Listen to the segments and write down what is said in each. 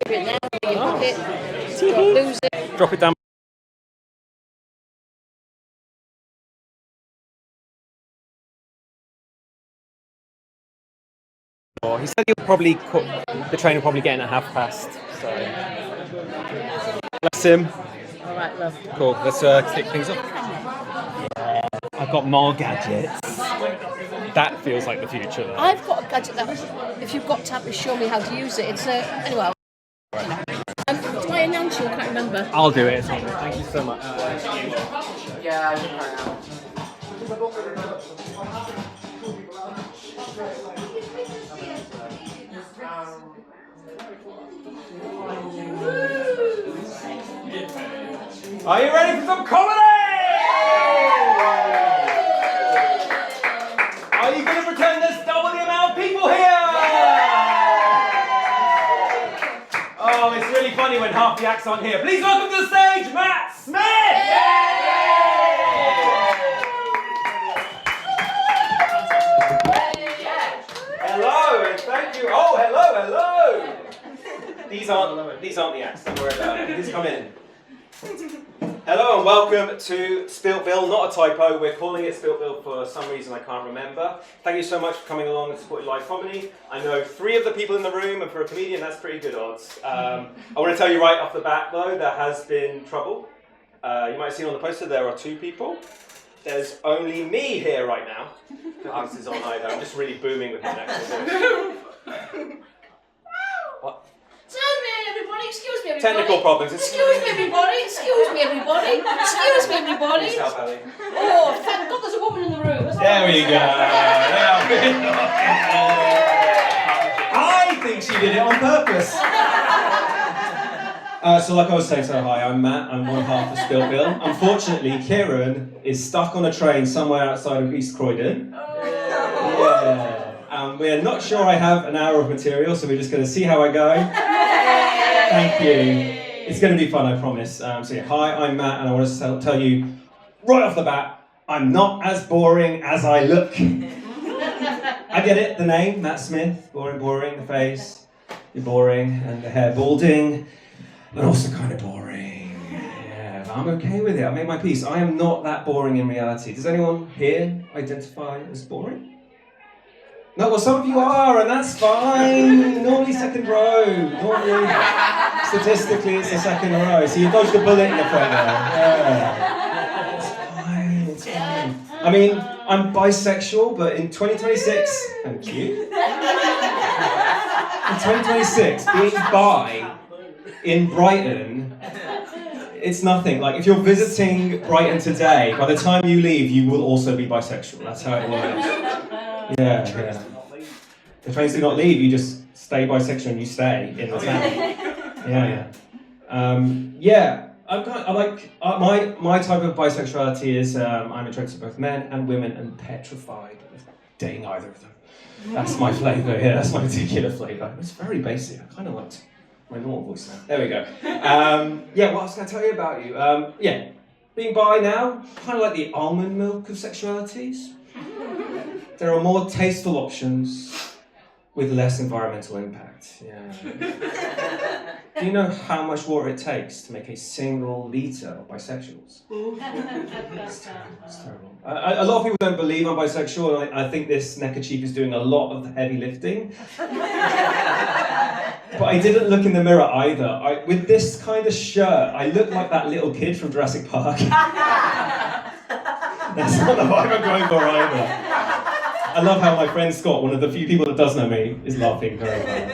it now in your pocket. Tee-hee. Don't lose it. Drop it down. He said the train will probably get in at past. So bless him. All right, love. Cool. Let's kick things off. Yeah, I've got more gadgets. That feels like the future, though. I've got a gadget that, if you've got time to show me how to use it, it's anyway. Do I announce you? I can't remember. I'll do it. Thank you so much. Yeah, I can try now. Are you ready for some comedy? Are you going to pretend there's double the amount of people here? Oh, it's really funny when half the acts aren't here. Please welcome to the stage, Matt Smith! Hello, and thank you. Oh, hello. These aren't the acts. Don't worry about it. Please come in. Hello and welcome to Spilt Bill, not a typo, we're calling it Spilt Bill for some reason I can't remember. Thank you so much for coming along and supporting live comedy. I know 3 of the people in the room, and for a comedian that's pretty good odds. I want to tell you right off the bat though, there has been trouble. You might have seen on the poster there are 2 people. There's only me here right now. This is on either, I'm just really booming with my next one. What? Excuse me, everybody. Technical problems. Excuse me, everybody. Excuse me, everybody. Please help, Ellie. Oh, thank God there's a woman in the room. There we go. I think she did it on purpose. So like I was saying, hi, I'm Matt, I'm one half of Spilt Bill. Unfortunately, Kieran is stuck on a train somewhere outside of East Croydon. Yeah. We're not sure I have an hour of material, so we're just going to see how I go. Thank you. It's going to be fun, I promise. So yeah, hi, I'm Matt, and I want to tell you right off the bat, I'm not as boring as I look. I get it, the name, Matt Smith, boring, the face, you're boring, and the hair balding, but also kind of boring. Yeah, but I'm okay with it, I made my peace. I am not that boring in reality. Does anyone here identify as boring? No, well, some of you are, and that's fine. Normally second row. Normally, statistically, it's the second row. So you dodged a bullet in the front row. Yeah. It's fine. I mean, I'm bisexual, but in 2026, thank you. In 2026, being bi in Brighton, it's nothing. Like, if you're visiting Brighton today, by the time you leave, you will also be bisexual. That's how it works. Yeah. The trains do not leave, you just stay bisexual and you stay in the town. My type of bisexuality is I'm attracted to both men and women and petrified of dating either of them. That's my flavour, that's my particular flavour. It's very basic, I kind of liked my normal voice now. There we go. What else can I tell you about you? Being bi now, kind of like the almond milk of sexualities. There are more tasteful options with less environmental impact. Yeah. Do you know how much water it takes to make a single litre of bisexuals? It's terrible. A lot of people don't believe I'm bisexual, and I think this neckerchief is doing a lot of the heavy lifting. But I didn't look in the mirror either. With this kind of shirt, I look like that little kid from Jurassic Park. That's not the vibe I'm going for either. I love how my friend Scott, one of the few people that does know me, is laughing very well.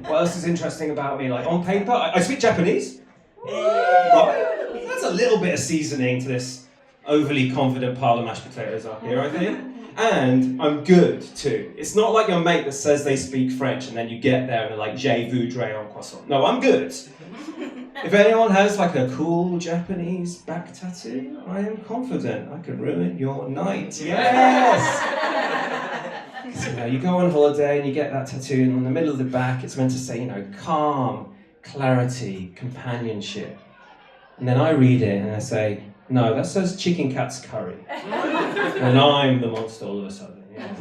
What else is interesting about me? Like, on paper, I speak Japanese. Right? That's a little bit of seasoning to this overly confident pile of mashed potatoes up here, I think. And I'm good too. It's not like your mate that says they speak French and then you get there and they're like, Je voudrais un croissant. No, I'm good. If anyone has like a cool Japanese back tattoo, I am confident I can ruin your night. Yes! So, you go on holiday and you get that tattoo, and in the middle of the back it's meant to say, calm, clarity, companionship. And then I read it and I say, no, that says chicken cat's curry. And I'm the monster all of a sudden. Yeah.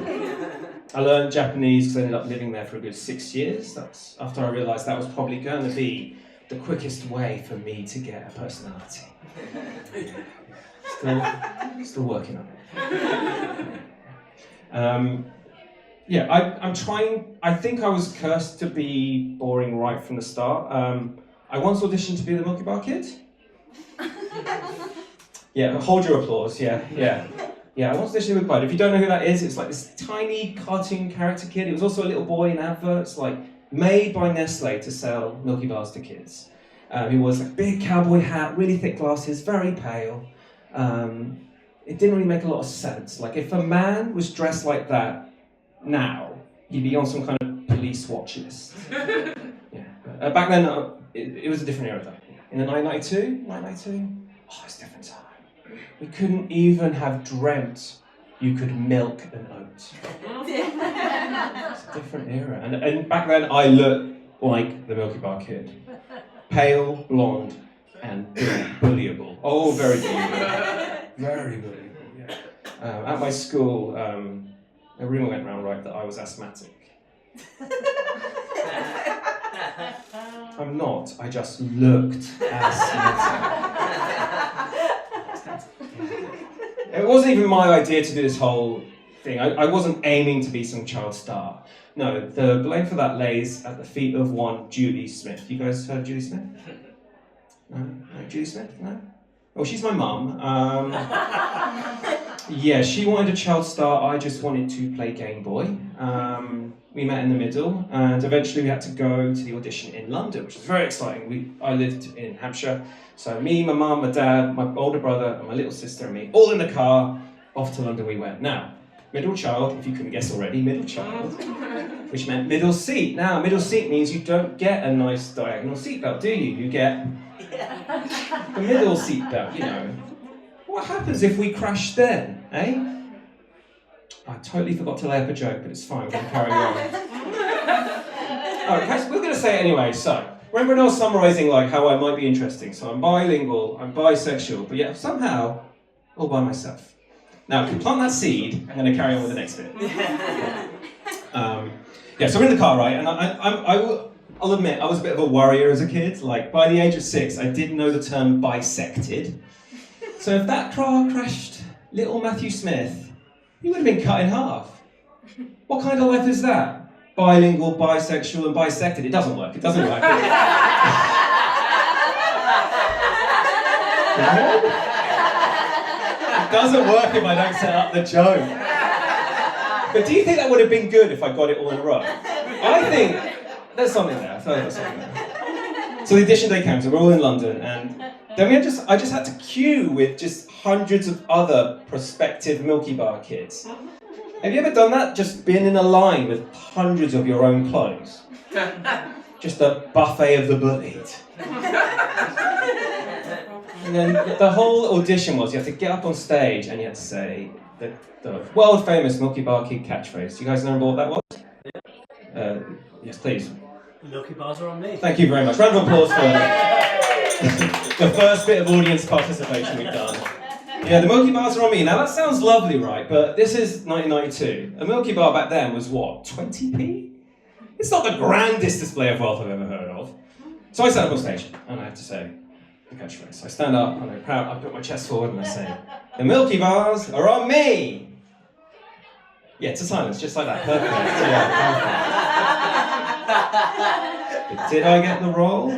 I learned Japanese because I ended up living there for a good 6 years. That's after I realised that was probably going to be the quickest way for me to get a personality. Still working on it. I'm trying. I think I was cursed to be boring right from the start. I once auditioned to be the Milky Bar Kid. Yeah, hold your applause. Yeah. I once auditioned with Bud. If you don't know who that is, it's like this tiny cartoon character kid. It was also a little boy in adverts, like made by Nestle to sell Milky Bars to kids. He was like big cowboy hat, really thick glasses, very pale. It didn't really make a lot of sense. Like if a man was dressed like that now, he'd be on some kind of police watch list. Yeah. Back then, it was a different era though. In the 1992, oh, it's a different time. We couldn't even have dreamt you could milk an oat. It's a different era. And back then, I looked like the Milky Bar Kid. Pale, blonde, and bullyable. Oh, very bullyable. Very bullyable, yeah. At my school, a rumour went round, right, that I was asthmatic. I'm not, I just looked asthmatic. It wasn't even my idea to do this whole thing. I wasn't aiming to be some child star. No, the blame for that lays at the feet of one Julie Smith. You guys heard of Julie Smith? No? Julie Smith? No? Oh, she's my mum. Yeah, she wanted a child star, I just wanted to play Game Boy. We met in the middle, and eventually we had to go to the audition in London, which was very exciting. I lived in Hampshire, so me, my mum, my dad, my older brother, and my little sister and me, all in the car, off to London we went. Now, middle child, if you couldn't guess already, middle child, which meant middle seat. Now, middle seat means you don't get a nice diagonal seatbelt, do you? You get the middle seatbelt, you know. What happens if we crash then, eh? I totally forgot to lay up a joke, but it's fine, we're going to carry on. Alright, we're going to say it anyway. So, remember when I was summarising like how I might be interesting? So I'm bilingual, I'm bisexual, but yet somehow, all by myself. Now, to plant that seed, I'm going to carry on with the next bit. So we're in the car, right? And I'll admit, I was a bit of a worrier as a kid. Like, by the age of 6, I didn't know the term bisected. So if that car crashed little Matthew Smith, he would have been cut in half. What kind of life is that? Bilingual, bisexual, and bisected. It doesn't work. It doesn't work. It doesn't work if I don't set up the joke. But do you think that would have been good if I got it all in a row? I think there's something there. I feel like there's something there. So the audition day came, so we're all in London, and then I just had to queue with just hundreds of other prospective Milky Bar kids. Have you ever done that? Just been in a line with hundreds of your own clothes? Just a buffet of the bullied. And then the whole audition was you have to get up on stage and you had to say the world famous Milky Bar Kid catchphrase. Do you guys remember what that was? Yes, please. Milky Bars are on me. Thank you very much. Round of applause for the first bit of audience participation we've done. Yeah, the Milky Bars are on me. Now that sounds lovely, right? But this is 1992. A Milky Bar back then was what, 20p? It's not the grandest display of wealth I've ever heard of. So I stand up on stage and I have to say the catchphrase. I stand up and I'm proud, I put my chest forward and I say, the Milky Bars are on me! Yeah, it's a silence, just like that. Perfect. Yeah, but did I get the role?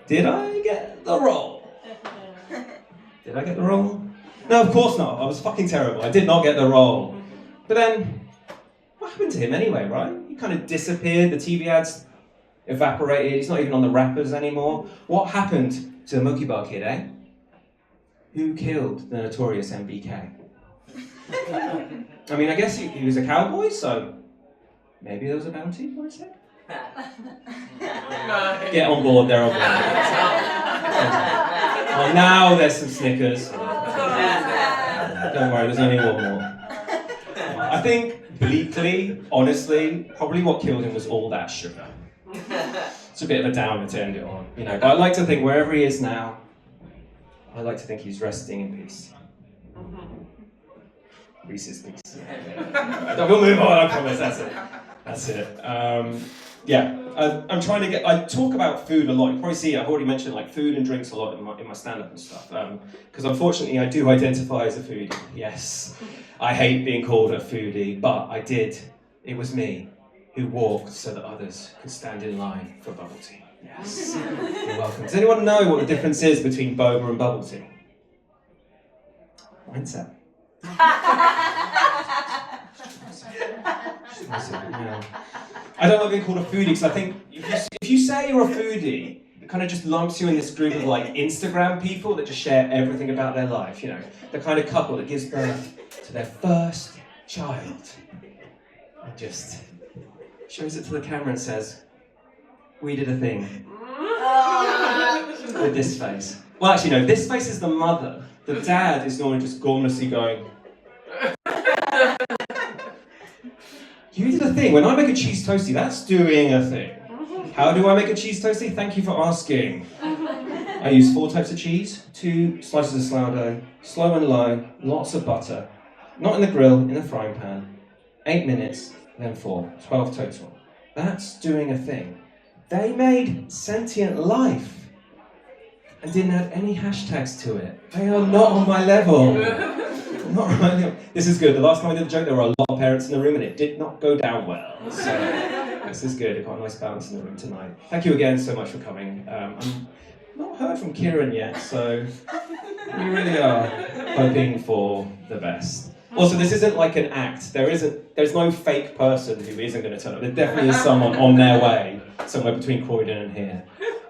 Did I get the role? Did I get the role? No, of course not. I was fucking terrible. I did not get the role. But then, what happened to him anyway, right? He kind of disappeared. The TV ads evaporated. He's not even on the rappers anymore. What happened to the Milky Bar Kid, eh? Who killed the notorious MBK? I mean, I guess he was a cowboy, so maybe there was a bounty for his head? Get on board, they're on board. Well, now there's some Snickers. Don't worry, there's only one more. I think, bleakly, honestly, probably what killed him was all that sugar. It's a bit of a downer to end it on, you know. But I like to think wherever he is now, I like to think he's resting in peace. Reese's Pieces. We'll move on, I promise, that's it. I'm trying to get, I talk about food a lot. You probably see, I've already mentioned like food and drinks a lot in my stand-up and stuff. Because unfortunately I do identify as a foodie. Yes, I hate being called a foodie, but I did. It was me who walked so that others could stand in line for bubble tea. Yes, you're welcome. Does anyone know what the difference is between boba and bubble tea? Mindset. Yeah. I don't like being called a foodie because I think if you say you're a foodie, it kind of just lumps you in this group of like Instagram people that just share everything about their life, you know, the kind of couple that gives birth to their first child and just shows it to the camera and says, "We did a thing." With this face. Well, actually, no, this face is the mother. The dad is normally just gormlessly going, "You did a thing." When I make a cheese toastie, that's doing a thing. How do I make a cheese toastie? Thank you for asking. I use 4 types of cheese, 2 slices of sourdough, slow and low, lots of butter, not in the grill, in a frying pan, 8 minutes, then 4, 12 total. That's doing a thing. They made sentient life and didn't add any hashtags to it. They are not on my level. Not right. This is good. The last time I did the joke, there were a lot of parents in the room and it did not go down well. So this is good. I've got a nice balance in the room tonight. Thank you again so much for coming. I'm not heard from Kieran yet, so we really are hoping for the best. Also, this isn't like an act. There's no fake person who isn't going to turn up. There definitely is someone on their way, somewhere between Croydon and here.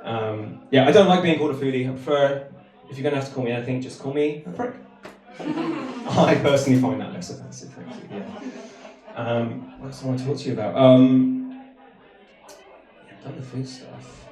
I don't like being called a foodie. I prefer, if you're going to have to call me anything, just call me a prick. I personally find that less offensive, thank you. Yeah. What else do I want to talk to you about? I've done the food stuff.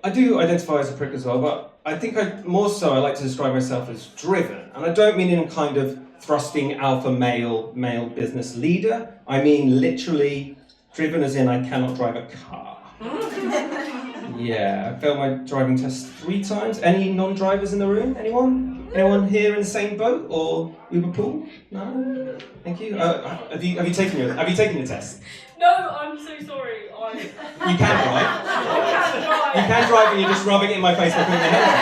I do identify as a prick as well, but I think I like to describe myself as driven, and I don't mean in kind of thrusting alpha male business leader. I mean literally driven as in I cannot drive a car. Yeah, I failed my driving test 3 times. Any non-drivers in the room? Anyone? Anyone here in the same boat or Uber pool? No? Thank you. Have you taken your test? No, I'm so sorry. You can drive. You can drive and you're just rubbing it in my face by putting your head down.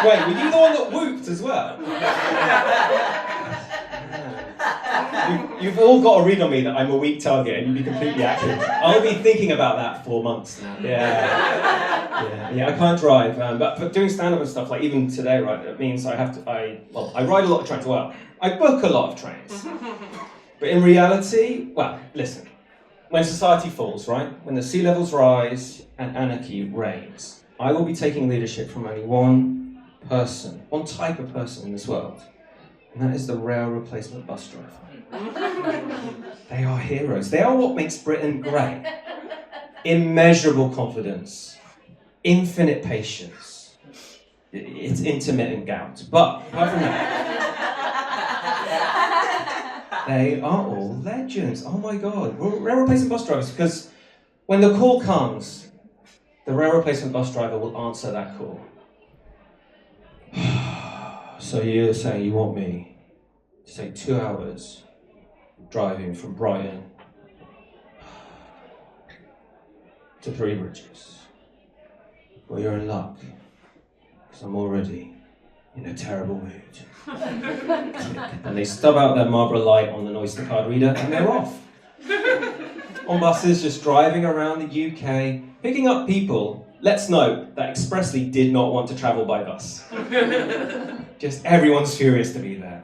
Wait, were you the one that whooped as well? You've all got a read on me that I'm a weak target and you'd be completely accurate. I'll be thinking about that for months now. Yeah, I can't drive, but doing stand-up and stuff, like even today, right, it means I ride a lot of trains. Well, I book a lot of trains. But in reality, well, listen, when society falls, right, when the sea levels rise and anarchy reigns, I will be taking leadership from only one person, one type of person in this world, and that is the rail replacement bus driver. They are heroes. They are what makes Britain great. Immeasurable confidence, infinite patience. It's intermittent gout. But apart from that, they are all legends. Oh my God. Rail replacement bus drivers, because when the call comes, the rail replacement bus driver will answer that call. So you're saying you want me to take 2 hours driving from Brighton to 3 Bridges? Well, you're in luck, because I'm already in a terrible mood. And they stub out their Marlboro Light on the Oyster card reader and they're off. On buses, just driving around the UK, picking up people, let's note, that expressly did not want to travel by bus. Just everyone's furious to be there.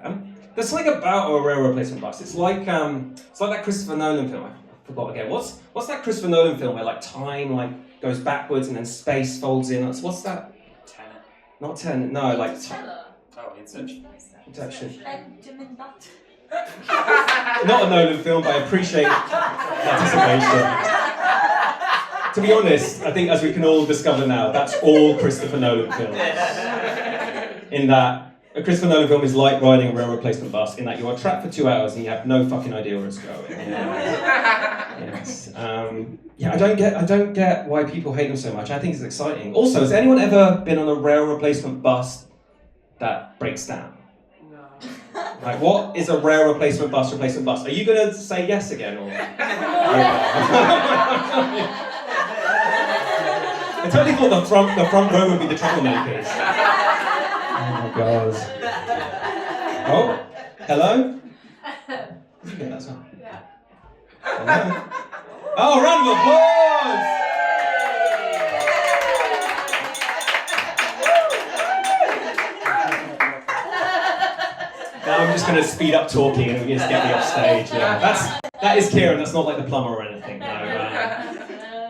There's something about a rail replacement bus. It's like that Christopher Nolan film. I forgot again. What's that Christopher Nolan film where like time goes backwards and then space folds in? What's that? Tenet. Not Tenet. No, like. Oh, Inception. Inception. Benjamin Button. Not a Nolan film, but I appreciate participation. To be honest, I think as we can all discover now, that's all Christopher Nolan films. In that, a Christopher Nolan film is like riding a rail replacement bus, in that you are trapped for 2 hours and you have no fucking idea where it's going. Yes. Yeah, I don't get why people hate them so much. I think it's exciting. Also, has anyone ever been on a rail replacement bus that breaks down? Like, what is a rail replacement bus? Are you going to say yes again? Or? I totally thought the front row would be the troublemakers. Oh my god. Oh, hello? Yeah, that's on. Hello? Oh, round of applause! Now I'm just going to speed up talking and just get me off stage. Yeah, that is Kieran. That's not like the plumber or anything. No.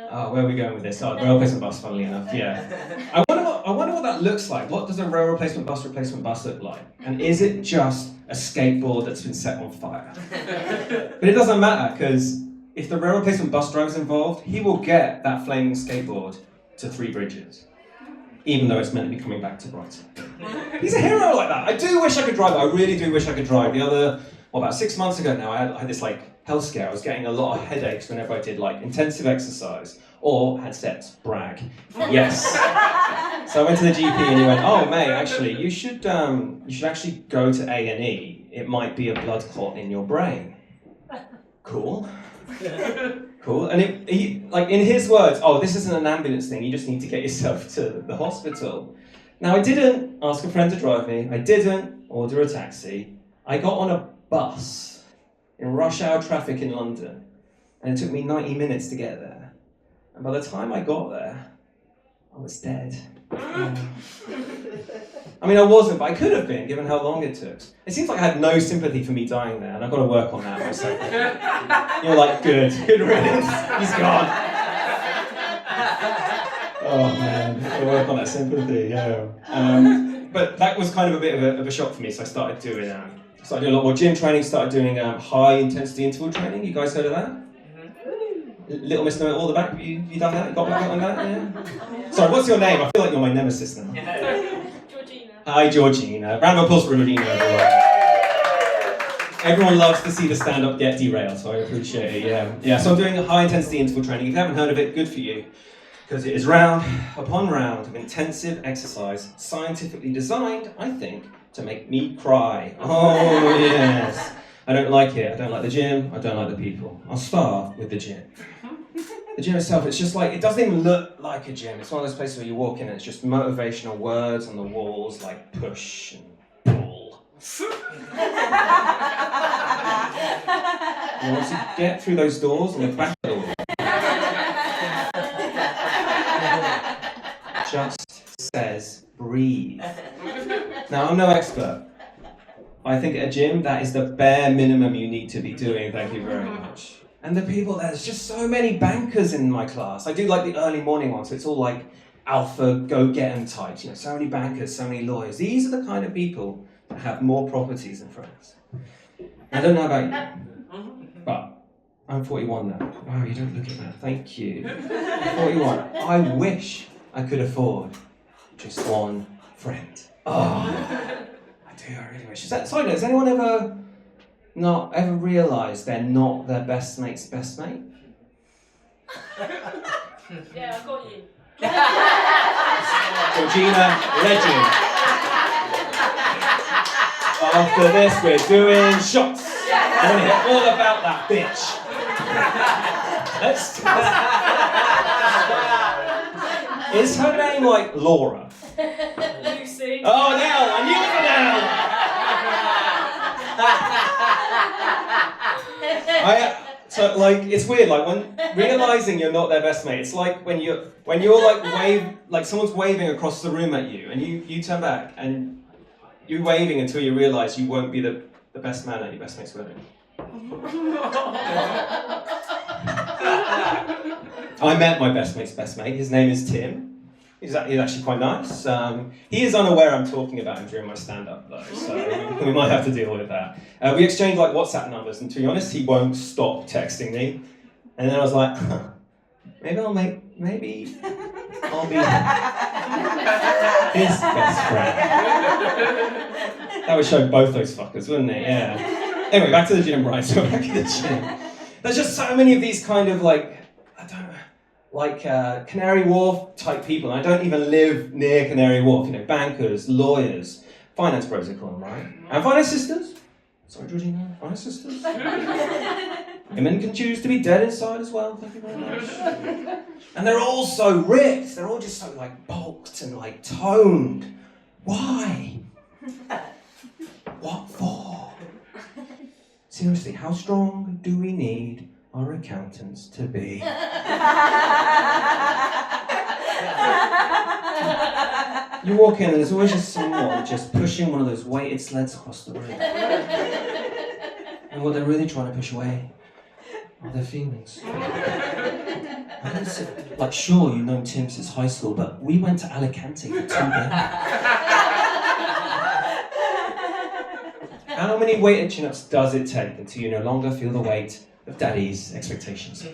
Oh, where are we going with this? Oh, rail replacement bus. Funnily enough, yeah. I wonder what that looks like. What does a rail replacement bus look like? And is it just a skateboard that's been set on fire? But it doesn't matter, because if the rail replacement bus driver's involved, he will get that flaming skateboard to 3 Bridges, even though it's meant to be coming back to Brighton. He's a hero like that. I do wish I could drive. I really do wish I could drive. About 6 months ago now, I had this health scare. I was getting a lot of headaches whenever I did intensive exercise or had sex. Brag. Yes. So I went to the GP and he went, "Oh, mate, actually, you should actually go to A&E. It might be a blood clot in your brain." Cool. Cool. And in his words, "Oh, this isn't an ambulance thing. You just need to get yourself to the hospital." Now, I didn't ask a friend to drive me. I didn't order a taxi. I got on a bus in rush hour traffic in London, and it took me 90 minutes to get there. And by the time I got there, I was dead. I mean, I wasn't, but I could have been, given how long it took. It seems like I had no sympathy for me dying there, and I've got to work on that for a second. You're like, good riddance, he's gone. Oh man, I've got to work on that sympathy, yeah. But that was kind of a bit of a shock for me, so I started doing a lot more gym training, started doing high intensity interval training. You guys heard of that? Little Miss Know It All the back, you done that? You got back on that? Yeah. Sorry, what's your name? I feel like you're my nemesis now. Georgina. Hi, Georgina. Round of applause for Georgina, everyone. Everyone loves to see the stand-up get derailed, so I appreciate it, yeah. So I'm doing high intensity interval training. If you haven't heard of it, good for you. Because it is round upon round of intensive exercise, scientifically designed, I think, to make me cry. Oh, yes. I don't like it. I don't like the gym. I don't like the people. I'll start with the gym. The gym itself, it's just it doesn't even look like a gym. It's one of those places where you walk in and it's just motivational words on the walls, like push and pull. And once you get through those doors and the back door, just says breathe. Now, I'm no expert. I think at a gym, that is the bare minimum you need to be doing. Thank you very much. And the people, there's just so many bankers in my class. I do the early morning ones, so it's all alpha, go-get-em types. So many bankers, so many lawyers. These are the kind of people that have more properties than friends. I don't know about you, but I'm 41 now. Wow, you don't look at that. Thank you. I'm 41. I wish I could afford just one friend. Oh. I really wish. Sorry, has anyone ever realised they're not their best mate's best mate? Yeah, I got you. Georgina, legend. After this, we're doing shots. I want to hear all about that bitch. Is her name Laura? Lucy. Oh, Nell! I knew it was Nell! It's weird, when realising you're not their best mate, it's like when you're someone's waving across the room at you, and you turn back, and you're waving until you realise you won't be the best man at your best mate's wedding. I met my best mate's best mate. His name is Tim. He's actually quite nice. He is unaware I'm talking about him during my stand-up, though, so we might have to deal with that. We exchanged WhatsApp numbers, and to be honest, he won't stop texting me. And then I was like, maybe I'll make maybe I'll be his best friend. That would show both those fuckers, wouldn't it? Yeah. Anyway, back to the gym, right? So back to the gym. There's just so many of these kind of Canary Wharf type people. And I don't even live near Canary Wharf. Bankers, lawyers, finance bros, they call them, right? And finance sisters. Sorry, Georgina, finance sisters. Women can choose to be dead inside as well. Thank you very much. And they're all so ripped. They're all just so bulked and toned. Why? What for? Seriously, how strong do we need our accountants to be? You walk in and there's always just someone just pushing one of those weighted sleds across the room. And what they're really trying to push away are their feelings. Sure, you've known Tim since high school, but we went to Alicante for 2 days. How many weighted chin-ups does it take until you no longer feel the weight of daddy's expectations?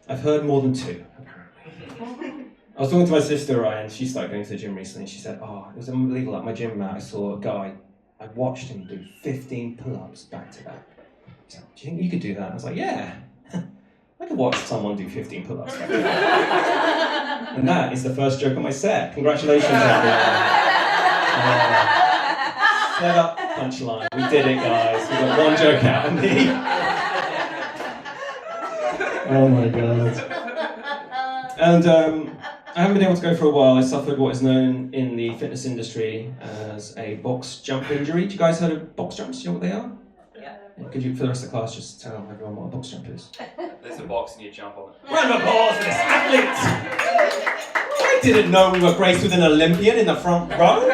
I've heard more than 2, apparently. I was talking to my sister, right, and she started going to the gym recently, and she said, it was unbelievable. At my gym mat, I saw a guy, I watched him do 15 pull-ups back to back. He said, do you think you could do that? I was like, yeah. I could watch someone do 15 pull-ups back to back. And that is the first joke on my set. Congratulations, everyone. Set up punchline. We did it, guys. We got 1 joke out of me. Oh my god. And I haven't been able to go for a while. I suffered what is known in the fitness industry as a box jump injury. Do you guys heard of box jumps? Do you know what they are? Yeah. Could you, for the rest of the class, just tell everyone what a box jump is? There's a box and you jump on it. Round of applause for this athlete! I didn't know we were graced with an Olympian in the front row.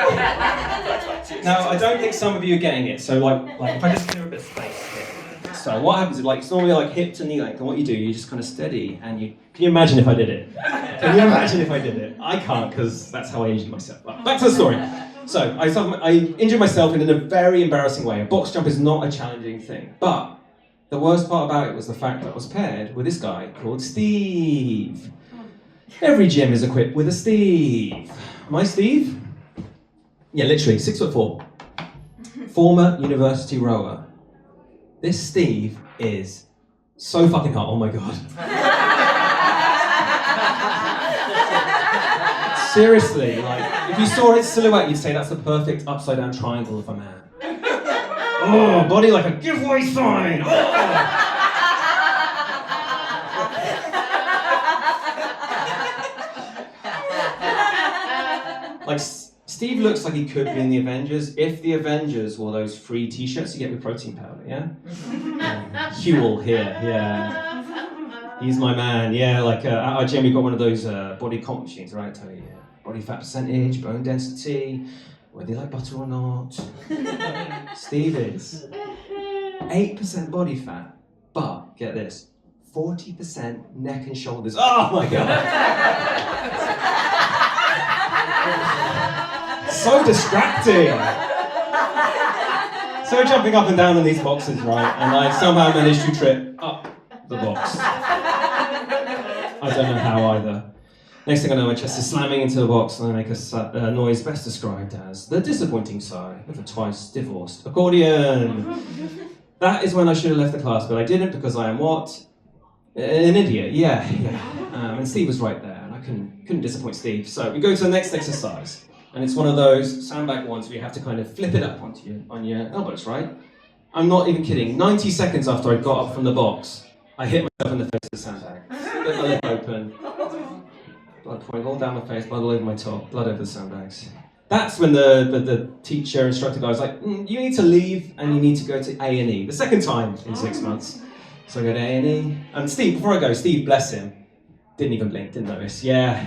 Now, I don't think some of you are getting it, so if I just clear a bit of space here. So what happens is it's normally hip to knee length, and what you do, you just kind of steady, and can you imagine if I did it? Can you imagine if I did it? I can't, because that's how I injured myself. But back to the story. So I injured myself in a very embarrassing way. A box jump is not a challenging thing, but the worst part about it was the fact that I was paired with this guy called Steve. Every gym is equipped with a Steve. My Steve? Yeah, literally, 6'4". Former university rower. This Steve is so fucking hot, oh my god. Seriously, if you saw his silhouette, you'd say that's the perfect upside down triangle of a man. Oh, body like a giveaway sign. Oh. Steve looks like he could be in the Avengers if the Avengers wore those free t-shirts you get with protein powder, yeah? Huel here, yeah. He's my man, yeah, at our gym we've got one of those body comp machines, right? I tell you, yeah. Body fat percentage, bone density, whether you like butter or not. Steve is 8% body fat, but get this, 40% neck and shoulders. Oh my god! So distracting! So jumping up and down on these boxes, right? And I somehow managed to trip up the box. I don't know how either. Next thing I know, my chest is slamming into the box and I make a noise best described as the disappointing sigh of a twice divorced accordion. That is when I should have left the class, but I didn't because I am what? An idiot, yeah. And Steve was right there, and I couldn't disappoint Steve. So we go to the next exercise, and it's one of those sandbag ones where you have to kind of flip it up on your elbows, right? I'm not even kidding. 90 seconds after I got up from the box, I hit myself in the face with the sandbag. Split my lip open. Blood pouring all down my face, blood all over my top, blood over the sandbags. That's when the teacher, instructor guy was like, you need to leave and you need to go to A&E. The second time in 6 months. So I go to A&E. And Steve, before I go, Steve, bless him, didn't even blink, didn't notice. Yeah.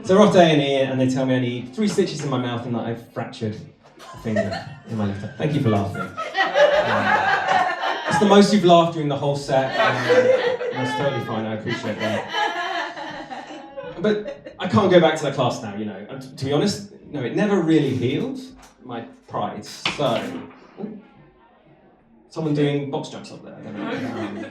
So we're off to A&E and they tell me I need 3 stitches in my mouth and that I've fractured a finger in my left eye. Thank you for laughing. It's the most you've laughed during the whole set. That's totally fine, I appreciate that. But I can't go back to that class now, you know. And to be honest, no, it never really healed my pride. So, someone doing box jumps up there. I don't know.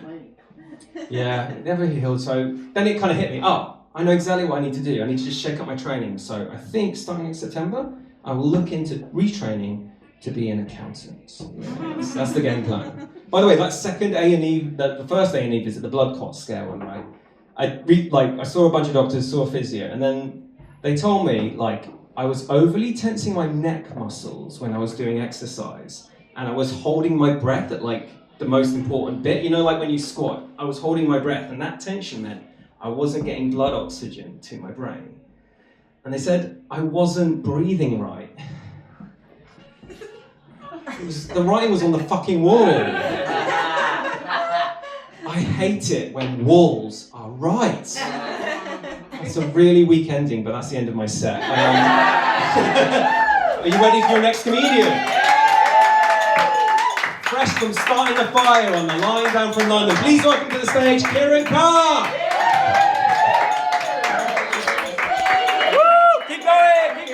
Yeah, it never healed. So then it kind of hit me. Oh, I know exactly what I need to do. I need to just shake up my training. So I think starting in September, I will look into retraining to be an accountant. Yes, that's the game plan. By the way, that second A&E, the first A&E visit, the blood clot scare one, right? I saw a bunch of doctors, saw a physio, and then they told me I was overly tensing my neck muscles when I was doing exercise, and I was holding my breath at the most important bit. You know, like when you squat, I was holding my breath, and that tension meant I wasn't getting blood oxygen to my brain. And they said I wasn't breathing right. The writing was on the fucking wall. I hate it when walls are right. It's a really weak ending, but that's the end of my set. Are you ready for your next comedian? Fresh from starting a fire on the line down from London. Please welcome to the stage, Kieran Carr!